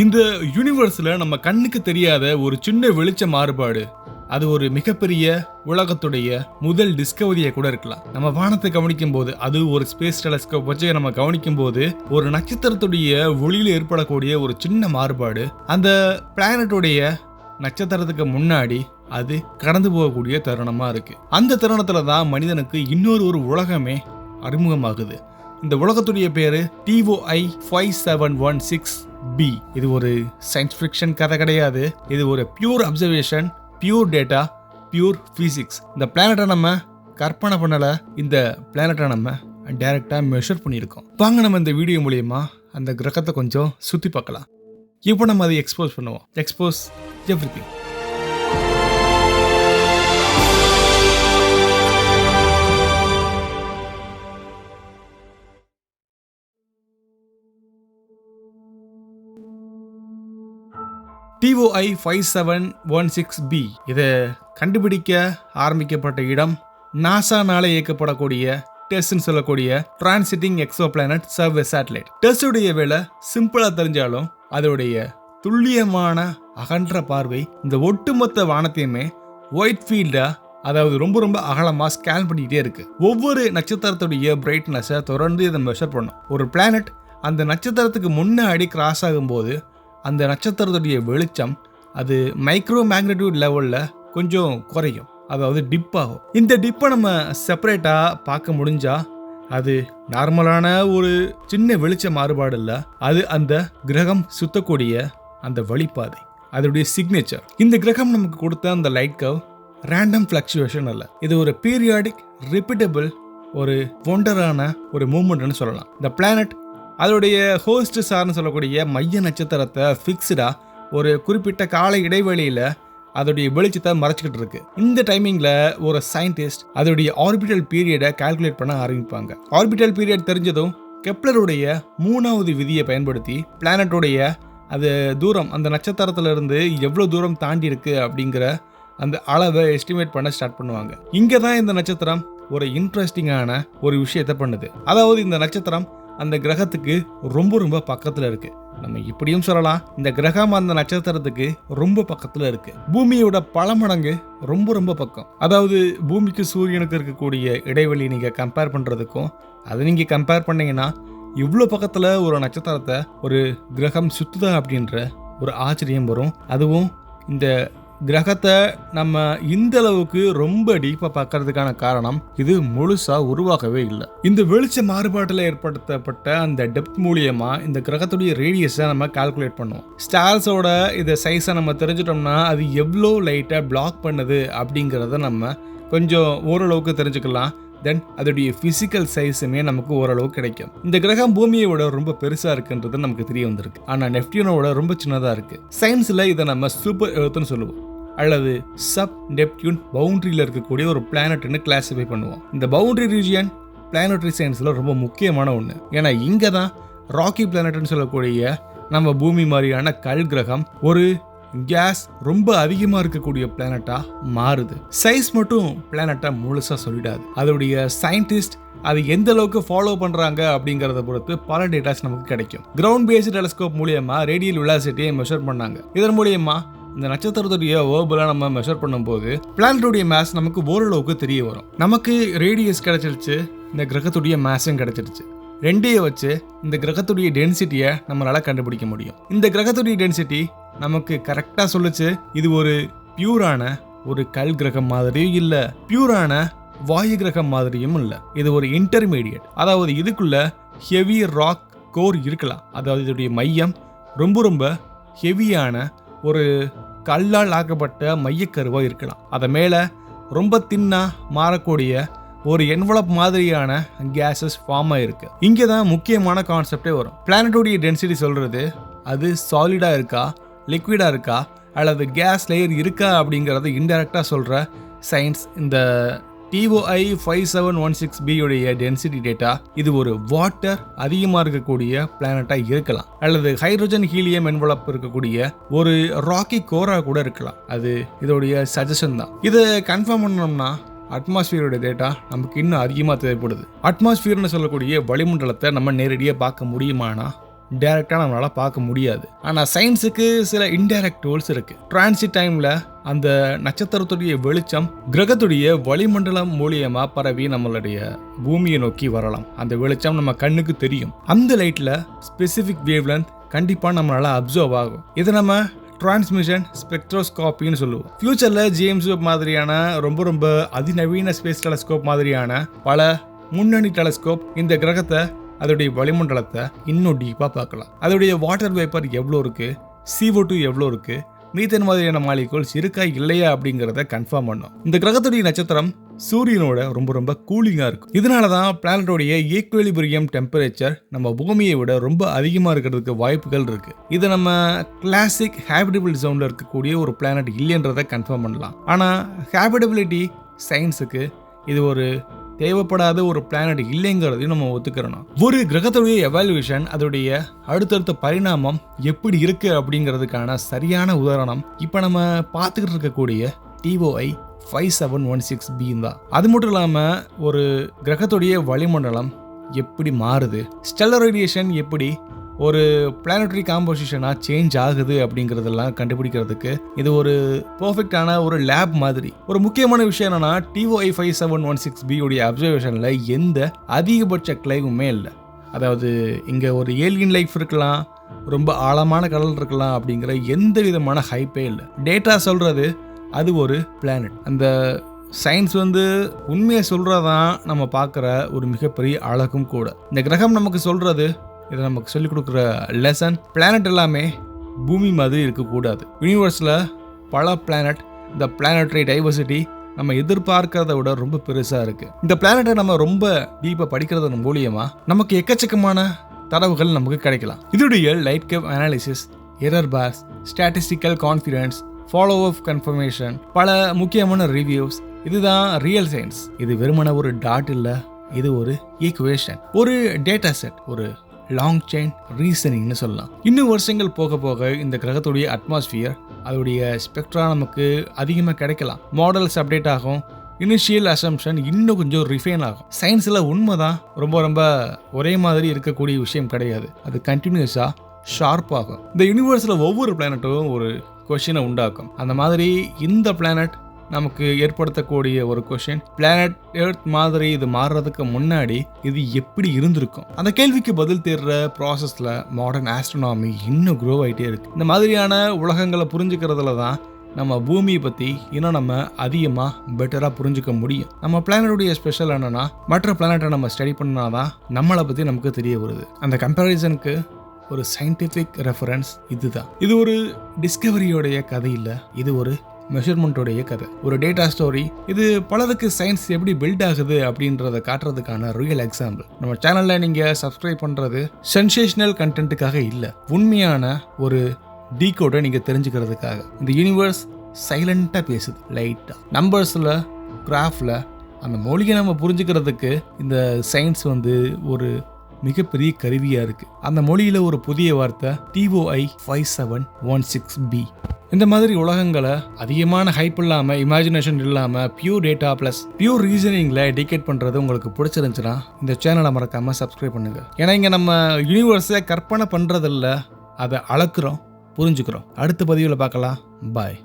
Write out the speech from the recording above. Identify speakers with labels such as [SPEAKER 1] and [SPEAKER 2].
[SPEAKER 1] இந்த யூனிவர்ஸ்ல நம்ம கண்ணுக்கு தெரியாத ஒரு சின்ன வெளிச்ச மாறுபாடு, அது ஒரு மிகப்பெரிய உலகத்துடைய முதல் டிஸ்கவரியை கூட இருக்கலாம். நம்ம வானத்தை கவனிக்கும் போது, அது ஒரு ஸ்பேஸ் டெலஸ்கோப் வச்சு நம்ம கவனிக்கும் போது, ஒரு நட்சத்திரத்துடைய ஒளியில ஏற்படக்கூடிய ஒரு சின்ன மாறுபாடு அந்த பிளானட்டுடைய நட்சத்திரத்துக்கு முன்னாடி அது கடந்து போகக்கூடிய தருணமா இருக்கு. அந்த தருணத்துல தான் மனிதனுக்கு இன்னொரு உலகமே அறிமுகமாகுது. இந்த உலகத்துடைய பேரு TOI 5716b. இது ஒரு சயின்ஸ் ஃபிக்ஷன் கதை கிடையாது. இது ஒரு pure observation, pure data, pure physics. இந்த பிளானட்டை நம்ம கற்பனை பண்ணல, இந்த பிளானட்டை நம்ம டைரக்டா மெஷர் பண்ணியிருக்கோம். வாங்க நம்ம இந்த வீடியோ மூலியமா அந்த கிரகத்தை கொஞ்சம் சுத்தி பார்க்கலாம். இப்போ நம்ம அதை எக்ஸ்போஸ் பண்ணுவோம். Expose everything. TOI 5716b இதை கண்டுபிடிக்க ஆரம்பிக்கப்பட்ட இடம் நாசானால இயக்கப்படக்கூடிய டெஸ்ட்னு சொல்லக்கூடிய டிரான்சிட்டிங் எக்ஸோபிளானட் சர்வே சேட்டலைட். டெஸ்டுடைய வேலை சிம்பிளா தெரிஞ்சாலும் அதோடைய துல்லியமான அகன்ற பார்வை இந்த ஒட்டுமொத்த வானத்தையுமே ஒயிட் ஃபீல்டா, அதாவது ரொம்ப அகலமா ஸ்கேன் பண்ணிக்கிட்டே இருக்கு. ஒவ்வொரு நட்சத்திரத்துடைய பிரைட்னஸை தொடர்ந்து இதை மெஷர் பண்ணும். ஒரு பிளானட் அந்த நட்சத்திரத்துக்கு முன்னாடி கிராஸ் ஆகும்போது அந்த நட்சத்திரத்துடைய வெளிச்சம் அது மைக்ரோ மேக்னிடியூட் லெவலில் கொஞ்சம் குறையும், அதாவது டிப் ஆகும். இந்த டிப்பை நம்ம செப்பரேட்டாக பார்க்க முடிஞ்சா அது நார்மலான ஒரு சின்ன வெளிச்ச மாறுபாடு இல்லை, அது அந்த கிரகம் சுத்தக்கூடிய அந்த வழிபாதை, அதோடைய சிக்னேச்சர். இந்த கிரகம் நமக்கு கொடுத்த அந்த லைட் கர்வ் ரேண்டம் ஃப்ளக்சுவேஷன் அல்ல, இது ஒரு பீரியாடிக் ரிப்பீட்டபிள் ஒரு ஒண்டரான ஒரு மூவ்மெண்ட்னு சொல்லலாம். இந்த பிளானட் அதோடைய ஹோஸ்ட் ஸ்டார்னு சொல்லக்கூடிய மைய நட்சத்திரத்தை ஃபிக்ஸ்டா ஒரு குறிப்பிட்ட கால இடைவெளியில அதோடைய வெளிச்சத்தை மறைச்சிக்கிட்டு இருக்கு. இந்த டைமிங்ல ஒரு சயின்டிஸ்ட் அதோடைய ஆர்பிட்டல் பீரியடை கால்குலேட் பண்ண ஆரம்பிப்பாங்க. ஆர்பிட்டல் பீரியட் தெரிஞ்சதும் கெப்லருடைய 3வது விதியை பயன்படுத்தி பிளானட்டோடைய அது தூரம், அந்த நட்சத்திரத்துல இருந்து எவ்வளவு தூரம் தாண்டி இருக்கு அப்படிங்கிற அந்த அளவை எஸ்டிமேட் பண்ண ஸ்டார்ட் பண்ணுவாங்க. இங்க தான் இந்த நட்சத்திரம் ஒரு இன்ட்ரெஸ்டிங்கான ஒரு விஷயத்த பண்ணுது. அதாவது இந்த நட்சத்திரம் அந்த கிரகத்துக்கு ரொம்ப பக்கத்துல இருக்கு. நம்ம இப்படியும் சொல்லலாம், இந்த கிரகம் அந்த நட்சத்திரத்துக்கு ரொம்ப பக்கத்துல இருக்கு. பூமியோட பல மடங்கு ரொம்ப பக்கம். அதாவது பூமிக்கு சூரியனுக்கு இருக்கக்கூடிய இடைவெளி நீங்க கம்பேர் பண்றதுக்கும் அதை நீங்க கம்பேர் பண்ணீங்கன்னா இவ்வளோ பக்கத்துல ஒரு நட்சத்திரத்தை ஒரு கிரகம் சுத்துதா அப்படின்ற ஒரு ஆச்சரியம் வரும். அதுவும் இந்த கிரகத்தை நம்ம இந்த அளவுக்கு ரொம்ப டீப்பா பார்க்கறதுக்கான காரணம் இது முழுசா உருவாகவே இல்லை. இந்த வெளிச்ச மாறுபாட்டில் ஏற்படுத்தப்பட்ட அந்த டெப்த் மூலியமா இந்த கிரகத்துடைய ரேடியஸை நம்ம கால்குலேட் பண்ணுவோம். ஸ்டார்ஸோட இந்த சைஸை நம்ம தெரிஞ்சிட்டோம்னா அது எவ்வளோ லைட்டா பிளாக் பண்ணுது அப்படிங்கிறத நம்ம கொஞ்சம் ஓரளவுக்கு தெரிஞ்சுக்கலாம். தென் அதோடைய பிசிக்கல் சைஸுமே நமக்கு ஓரளவு கிடைக்கும். இந்த கிரகம் பூமியை விட ரொம்ப பெருசா இருக்குன்றது நமக்கு தெரிய வந்திருக்கு. ஆனா நெப்டியூனோட ரொம்ப சின்னதா இருக்கு. சயின்ஸ்ல இதை நம்ம சூப்பர் எர்த்னு சொல்லுவோம், அல்லது சப் நெப்டியூன் பவுண்டரியில் இருக்கக்கூடிய ஒரு பிளானட்னு கிளாசிஃபை பண்ணுவோம். இந்த பவுண்டரி ரீஜியன் பிளானட்டரி சயின்ஸ்ல ரொம்ப முக்கியமான ஒன்று. ஏன்னா இங்க தான் ராக்கி பிளானட்னு சொல்லக்கூடிய நம்ம பூமி மாதிரியான கல் கிரகம் ஒரு கேஸ் ரொம்ப அதிகமா இருக்கக்கூடிய பிளானட்டா மாறுது. சைஸ் மட்டும் பிளானட்டா முழுசா சொல்லிடாது. அதோடைய சயின்டிஸ்ட் அது எந்த அளவுக்கு ஃபாலோ பண்றாங்க அப்படிங்கறத பொறுத்து பல டேட்டாஸ் நமக்கு கிடைக்கும். கிரவுண்ட் பேஸ்ட் டெலஸ்கோப் மூலியமா ரேடியல் வெலாசிட்டியை மெஷர் பண்ணாங்க. இதன் மூலியமா இந்த நட்சத்திரத்துடைய ஓர்பிளை நம்ம மெஷர் பண்ணும்போது பிளானட்டுடைய மாஸ் நமக்கு ஓரளவுக்கு தெரிய வரும். நமக்கு ரேடியஸ் கிடைச்சிருச்சு, இந்த கிரகத்துடைய மாஸும் கிடைச்சிருச்சு. ரெண்டையும் வச்சு இந்த கிரகத்துடைய டென்சிட்டியை நம்மளால கண்டுபிடிக்க முடியும். இந்த கிரகத்துடைய டென்சிட்டி நமக்கு கரெக்டா சொல்லுச்சு, இது ஒரு பியூரான ஒரு கல் கிரகம் மாதிரியும் இல்ல, பியூரான வாயு கிரகம் மாதிரியும் இல்ல. இது ஒரு இன்டர்மீடியட். அதாவது இதுக்குள்ள ஹெவி ராக் கோர் இருக்கலாம். அதாவது இதோடைய மையம் ரொம்ப ஹெவியான ஒரு கல்லால் ஆக்கப்பட்ட மையக்கருவா இருக்கலாம். அதை மேல ரொம்ப தின்னா மாறக்கூடிய ஒரு என்வலப் மாதிரியான கேஸஸ் ஃபார்ம் ஆயிருக்கு. இங்கே தான் முக்கியமான கான்செப்டே வரும். பிளானட்டோடைய டென்சிட்டி சொல்றது அது சாலிடா இருக்கா, லிக்விடா இருக்கா, அல்லது கேஸ் லேயர் இருக்கா அப்படிங்கறத இன்டைரக்டா சொல்ற சயின்ஸ். இந்த TOI 5716b உடைய டென்சிட்டி டேட்டா இது ஒரு வாட்டர் அதிகமா இருக்கக்கூடிய பிளானட்டா இருக்கலாம், அல்லது ஹைட்ரஜன் ஹீலியம் என்வலப் இருக்கக்கூடிய ஒரு ராக்கி கோரா கூட இருக்கலாம். அது இதோடைய சஜஷன் தான். இதை கன்ஃபார்ம் பண்ணணும்னா அட்மாஸ்பியரோட டேட்டா நமக்கு இன்னும் அதிகமாக தேவைப்படுது. அட்மாஸ்பியர்னு சொல்லக்கூடிய வளிமண்டலத்தை நம்ம நேரடியாக பார்க்க முடியுமானா டைரக்டா நம்மளால பார்க்க முடியாது. ஆனா சயின்ஸுக்கு சில இன்டைரக்ட் டூல்ஸ் இருக்கு. டிரான்சிட் டைம்ல அந்த நட்சத்திரத்துடைய வெளிச்சம் கிரகத்துடைய வளிமண்டலம் மூலியமா பரவி நம்மளுடைய பூமியை நோக்கி வரலாம். அந்த வெளிச்சம் நம்ம கண்ணுக்கு தெரியும். அந்த லைட்ல ஸ்பெசிபிக் வேவ்லென்த் கண்டிப்பா நம்மளால அப்சர்வ் ஆகும். இதை நம்ம டிரான்ஸ்மிஷன் ஸ்பெக்ட்ரோஸ்கோப்பின்னு சொல்லுவோம். ஃபியூச்சர்ல ஜேம்ஸ் வெப் மாதிரியான ரொம்ப அதிநவீன ஸ்பேஸ் டெலஸ்கோப் மாதிரியான பல முன்னணி டெலஸ்கோப் இந்த கிரகத்தை அதோடைய வளிமண்டலத்தை இன்னும் டீப்பா பார்க்கலாம். அதோடைய வாட்டர் வேப்பர் எவ்வளோ இருக்கு, CO2 எவ்வளோ இருக்கு, மீத்தேன் மாதிரியான மாலிகூல்ஸ் இருக்கா இல்லையா அப்படிங்கிறத கன்ஃபார்ம் பண்ணும். இந்த கிரகத்துடைய நட்சத்திரம் சூரியனோட ரொம்ப கூலிங்கா இருக்கும். இதனாலதான் பிளானட்டோடைய ஈக்குவலிபிரியம் டெம்பரேச்சர் நம்ம பூமியை விட ரொம்ப அதிகமா இருக்கிறதுக்கு வாய்ப்புகள் இருக்கு. இது நம்ம கிளாசிக் ஹேபிட்டபிள் ஜோன்ல இருக்கக்கூடிய ஒரு பிளானட் இல்லைன்றதை கன்ஃபார்ம் பண்ணலாம். ஆனா ஹேபிட்டபிலிட்டி சயின்ஸுக்கு இது ஒரு தேவைப்படாத ஒரு பிளானட் இல்லைங்கிறதையும் நம்ம ஒத்துக்கிறோம். ஒரு கிரகத்துடைய எவாலுவேஷன் அதோடைய அடுத்தடுத்த பரிணாமம் எப்படி இருக்கு அப்படிங்கிறதுக்கான சரியான உதாரணம் இப்ப நம்ம பார்த்துக்கிட்டு இருக்கக்கூடிய TOI 5716b தான். அது மட்டும் இல்லாம ஒரு கிரகத்துடைய வளிமண்டலம் எப்படி மாறுது, ஸ்டெல்லர் ரேடியேஷன் எப்படி ஒரு பிளானட்டரி காம்போசிஷனா சேஞ்ச் ஆகுது அப்படிங்கறதெல்லாம் கண்டுபிடிக்கிறதுக்கு இது ஒரு பெர்ஃபெக்டான ஒரு லேப் மாதிரி. ஒரு முக்கியமான விஷயம் என்னன்னா TOI 5716b உடைய அப்சர்வேஷன்ல எந்த அதிகபட்ச கிளைவுமே இல்லை. அதாவது இங்க ஒரு ஏலியன் லைஃப் இருக்கலாம், ரொம்ப ஆழமான கடல் இருக்கலாம் அப்படிங்கிற எந்த விதமான ஹைப்பே இல்லை. டேட்டா சொல்றது அது ஒரு பிளானட். அந்த சயின்ஸ் உண்மையை சொல்றதான் நம்ம பார்க்குற ஒரு மிகப்பெரிய அழகும் கூட. இந்த கிரகம் நமக்கு சொல்றது, இதை நமக்கு சொல்லிக் கொடுக்குற லெசன், பிளானட் எல்லாமே பூமி மாதிரி இருக்கக்கூடாது. யூனிவர்ஸில் பல பிளானட், இந்த பிளானட்டரி டைவர்சிட்டி நம்ம எதிர்பார்க்கறத விட ரொம்ப பெருசாக இருக்குது. இந்த பிளானட்டை நம்ம ரொம்ப டீப்பாக படிக்கிறதன் மூலியமாக நமக்கு எக்கச்சக்கமான தரவுகள் நமக்கு கிடைக்கலாம். இதோடைய light curve analysis, error bars, statistical confidence, follow up confirmation, பல முக்கியமான ரிவ்யூஸ், இதுதான் ரியல் சயின்ஸ். இது வெறுமன ஒரு டாட் இல்லை, இது ஒரு ஈக்குவேஷன், ஒரு டேட்டா செட், ஒரு லாங் செயின் ரீசனிங்னு சொல்லலாம். இன்னும் வருஷங்கள் போக போக இந்த கிரகத்துடைய அட்மாஸ்பியர், அதோடைய ஸ்பெக்ட்ரா நமக்கு அதிகமாக கிடைக்கலாம். மாடல்ஸ் அப்டேட் ஆகும், இனிஷியல் அசம்ஷன் இன்னும் கொஞ்சம் ரிஃபைன் ஆகும். சயின்ஸில் உண்மைதான் ரொம்ப ஒரே மாதிரி இருக்கக்கூடிய விஷயம் கிடையாது. அது கண்டினியூஸாக ஷார்ப் ஆகும். இந்த யூனிவர்ஸில் ஒவ்வொரு பிளானட்டும் ஒரு கொஷினை உண்டாக்கும். அந்த மாதிரி இந்த பிளானட் நமக்கு ஏற்படுத்தக்கூடிய ஒரு கொஷின், பிளானட் எர்த் மாதிரி இது மாறுறதுக்கு முன்னாடி இது எப்படி இருந்திருக்கும்? அந்த கேள்விக்கு பதில் தேடுற ப்ராசஸ்ல மாடர்ன் ஆஸ்ட்ரோனாமி இன்னும் க்ரோ ஆகிட்டே இருக்கு. இந்த மாதிரியான உலகங்களை புரிஞ்சுக்கிறதுல தான் நம்ம பூமியை பற்றி இன்னும் நம்ம அதிகமாக பெட்டராக புரிஞ்சுக்க முடியும். நம்ம பிளானட்டுடைய ஸ்பெஷல் என்னன்னா, மற்ற பிளானட்டை நம்ம ஸ்டடி பண்ணாதான் நம்மளை பற்றி நமக்கு தெரிய வருது. அந்த கம்பேரிசனுக்கு ஒரு சயின்டிஃபிக் ரெஃபரன்ஸ் இதுதான். இது ஒரு டிஸ்கவரியோடைய கதை இல்லை, இது ஒரு மெஷர்மெண்ட்டோடைய கதை, ஒரு டேட்டா ஸ்டோரி. இது பலருக்கு சயின்ஸ் எப்படி பில்ட் ஆகுது அப்படின்றத காட்டுறதுக்கான ரியல் எக்ஸாம்பிள். நம்ம சேனல்ல நீங்க சப்ஸ்கிரைப் பண்றது சென்சேஷனல் கண்டென்ட்டுக்காக இல்லை, உண்மையான ஒரு டீகோடை நீங்க தெரிஞ்சுக்கிறதுக்காக. இந்த யூனிவர்ஸ் சைலண்டா பேசுது, லைட்டா நம்பர்ஸ்ல, கிராஃப்ல. அந்த மொழியை நம்ம புரிஞ்சுக்கிறதுக்கு இந்த சயின்ஸ் ஒரு மிகப்பெரிய கருவியா இருக்கு. அந்த மொழியில ஒரு புதிய வார்த்தை TOI 5716b. இந்த மாதிரி உலகங்களை அதிகமான ஹைப் இல்லாம, இமேஜினேஷன் இல்லாம, பியூர் டேட்டா பிளஸ் பியூர் ரீசனிங்ல டெடிகேட் பண்றது உங்களுக்கு பிடிச்சிருந்துச்சுன்னா இந்த சேனலை மறக்காம சப்ஸ்கிரைப் பண்ணுங்க. ஏன்னா இங்க நம்ம யூனிவர்ஸை கற்பனை பண்றதில்ல, அதை அளக்குறோம், புரிஞ்சுக்கிறோம். அடுத்த பதிவில் பார்க்கலாம். பாய்.